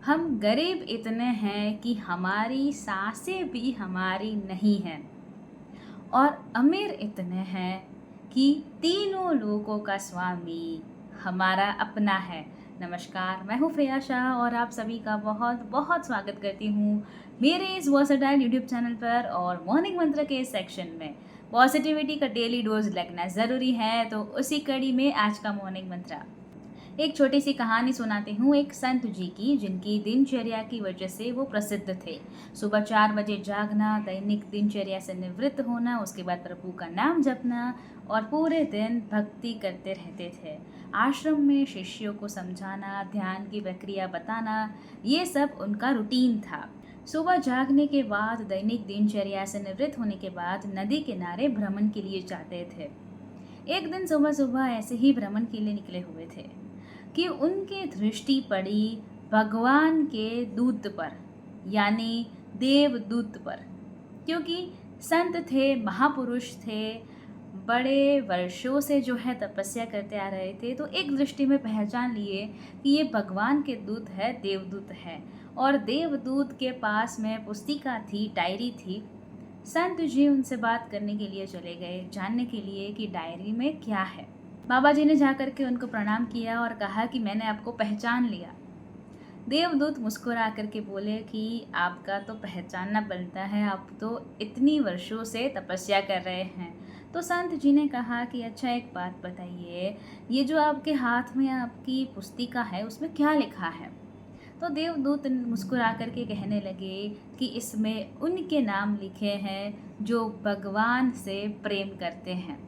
हम गरीब इतने हैं कि हमारी सांसें भी हमारी नहीं हैं और अमीर इतने हैं कि तीनों लोगों का स्वामी हमारा अपना है। नमस्कार, मैं हूँ फ्रेया शाह और आप सभी का बहुत बहुत स्वागत करती हूँ मेरे इस वर्सेटाइल यूट्यूब चैनल पर। और मॉर्निंग मंत्र के इस सेक्शन में पॉजिटिविटी का डेली डोज लगना ज़रूरी है, तो उसी कड़ी में आज का मॉर्निंग मंत्र एक छोटी सी कहानी सुनाती हूँ एक संत जी की, जिनकी दिनचर्या की वजह से वो प्रसिद्ध थे। सुबह 4 बजे जागना, दैनिक दिनचर्या से निवृत्त होना, उसके बाद प्रभु का नाम जपना और पूरे दिन भक्ति करते रहते थे। आश्रम में शिष्यों को समझाना, ध्यान की प्रक्रिया बताना, ये सब उनका रूटीन था। सुबह जागने के बाद, दैनिक दिनचर्या से निवृत्त होने के बाद नदी किनारे भ्रमण के लिए जाते थे। एक दिन सुबह सुबह ऐसे ही भ्रमण के लिए निकले हुए थे कि उनकी दृष्टि पड़ी भगवान के दूत पर, यानी देवदूत पर। क्योंकि संत थे, महापुरुष थे, बड़े वर्षों से जो है तपस्या करते आ रहे थे, तो एक दृष्टि में पहचान लिए कि ये भगवान के दूत है, देवदूत है। और देवदूत के पास में पुस्तिका थी, डायरी थी। संत जी उनसे बात करने के लिए चले गए, जानने के लिए कि डायरी में क्या है। बाबा जी ने जाकर के उनको प्रणाम किया और कहा कि मैंने आपको पहचान लिया। देवदूत मुस्कुरा करके बोले कि आपका तो पहचानना बनता है, आप तो इतनी वर्षों से तपस्या कर रहे हैं। तो संत जी ने कहा कि अच्छा, एक बात बताइए, ये जो आपके हाथ में आपकी पुस्तिका है, उसमें क्या लिखा है? तो देवदूत मुस्कुरा करके कहने लगे कि इसमें उनके नाम लिखे हैं जो भगवान से प्रेम करते हैं।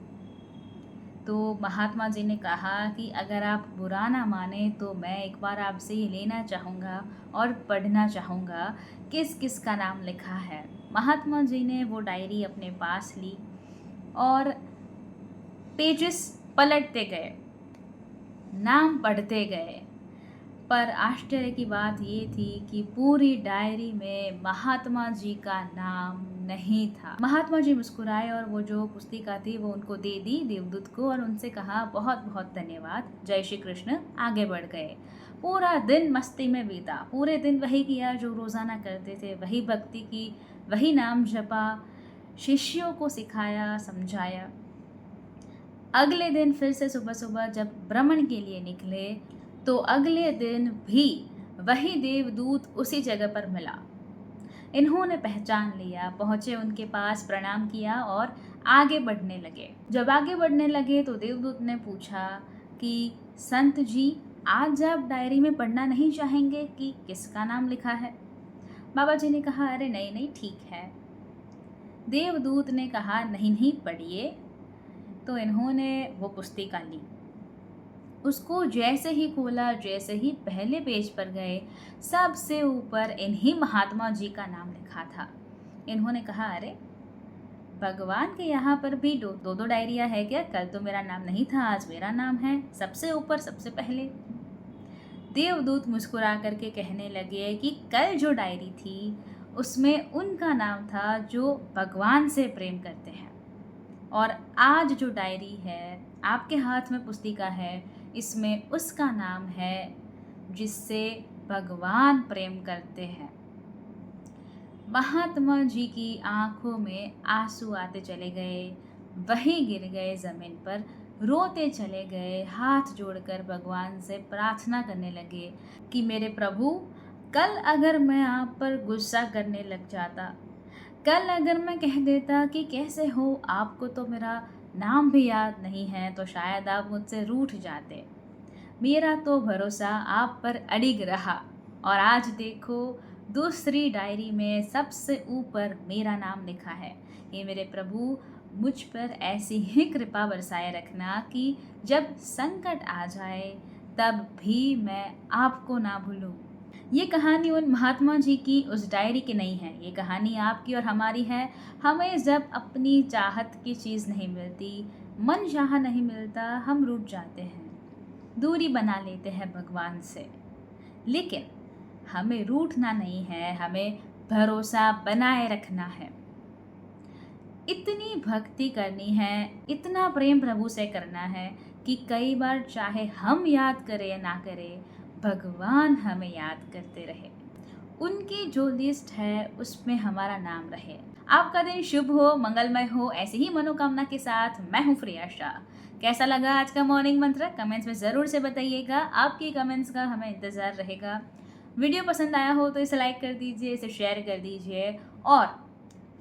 तो महात्मा जी ने कहा कि अगर आप बुरा ना माने तो मैं एक बार आपसे ये लेना चाहूँगा और पढ़ना चाहूँगा किस किस का नाम लिखा है। महात्मा जी ने वो डायरी अपने पास ली और पेजेस पलटते गए, नाम पढ़ते गए। पर आश्चर्य की बात ये थी कि पूरी डायरी में महात्मा जी का नाम नहीं था। महात्मा जी मुस्कुराए और वो जो पुस्तिका थी वो उनको दे दी देवदूत को और उनसे कहा बहुत बहुत धन्यवाद, जय श्री कृष्ण। आगे बढ़ गए। पूरा दिन मस्ती में बीता, पूरे दिन वही किया जो रोज़ाना करते थे, वही भक्ति की, वही नाम जपा, शिष्यों को सिखाया, समझाया। अगले दिन फिर से सुबह सुबह जब भ्रमण के लिए निकले, तो अगले दिन भी वही देवदूत उसी जगह पर मिला। इन्होंने पहचान लिया, पहुँचे उनके पास, प्रणाम किया और आगे बढ़ने लगे। जब आगे बढ़ने लगे तो देवदूत ने पूछा कि संत जी, आज आप डायरी में पढ़ना नहीं चाहेंगे कि किसका नाम लिखा है? बाबा जी ने कहा, अरे नहीं नहीं, ठीक है। देवदूत ने कहा, नहीं नहीं, पढ़िए। तो इन्होंने वो पुस्तिका ली, उसको जैसे ही खोला, जैसे ही पहले पेज पर गए, सबसे ऊपर इन्हीं महात्मा जी का नाम लिखा था। इन्होंने कहा, अरे भगवान के यहाँ पर भी दो दो डायरिया है क्या? कल तो मेरा नाम नहीं था, आज मेरा नाम है सबसे ऊपर, सबसे पहले। देवदूत मुस्कुरा करके कहने लगे कि कल जो डायरी थी उसमें उनका नाम था जो भगवान से प्रेम करते हैं, और आज जो डायरी है, आपके हाथ में पुस्तिका है, इसमें उसका नाम है जिससे भगवान प्रेम करते हैं। महात्मा जी की आंखों में आंसू आते चले गए, वहीं गिर गए ज़मीन पर, रोते चले गए, हाथ जोड़कर भगवान से प्रार्थना करने लगे कि मेरे प्रभु, कल अगर मैं आप पर गुस्सा करने लग जाता, कल अगर मैं कह देता कि कैसे हो, आपको तो मेरा नाम भी याद नहीं है, तो शायद आप मुझसे रूठ जाते। मेरा तो भरोसा आप पर अडिग रहा, और आज देखो दूसरी डायरी में सबसे ऊपर मेरा नाम लिखा है। ये मेरे प्रभु, मुझ पर ऐसी ही कृपा बरसाए रखना कि जब संकट आ जाए तब भी मैं आपको ना भूलूं। ये कहानी उन महात्मा जी की उस डायरी की नहीं है, ये कहानी आपकी और हमारी है। हमें जब अपनी चाहत की चीज़ नहीं मिलती, मन चाहा नहीं मिलता, हम रूठ जाते हैं, दूरी बना लेते हैं भगवान से। लेकिन हमें रूठना नहीं है, हमें भरोसा बनाए रखना है। इतनी भक्ति करनी है, इतना प्रेम प्रभु से करना है कि कई बार चाहे हम याद करें या ना करें, भगवान हमें याद करते रहे, उनकी जो लिस्ट है उसमें हमारा नाम रहे। आपका दिन शुभ हो, मंगलमय हो, ऐसी ही मनोकामना के साथ मैं हूँ फ्रेया शाह। कैसा लगा आज का मॉर्निंग मंत्र कमेंट्स में ज़रूर से बताइएगा, आपके कमेंट्स का हमें इंतज़ार रहेगा। वीडियो पसंद आया हो तो इसे लाइक कर दीजिए, इसे शेयर कर दीजिए, और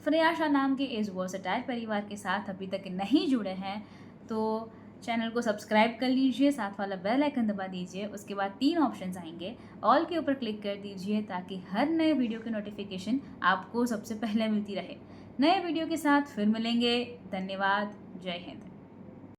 फ्रेया शाह नाम के इस वर्सेटाइल परिवार के साथ अभी तक नहीं जुड़े हैं तो चैनल को सब्सक्राइब कर लीजिए, साथ वाला बेल आइकन दबा दीजिए। उसके बाद 3 ऑप्शंस आएंगे, ऑल के ऊपर क्लिक कर दीजिए ताकि हर नए वीडियो की नोटिफिकेशन आपको सबसे पहले मिलती रहे। नए वीडियो के साथ फिर मिलेंगे। धन्यवाद। जय हिंद।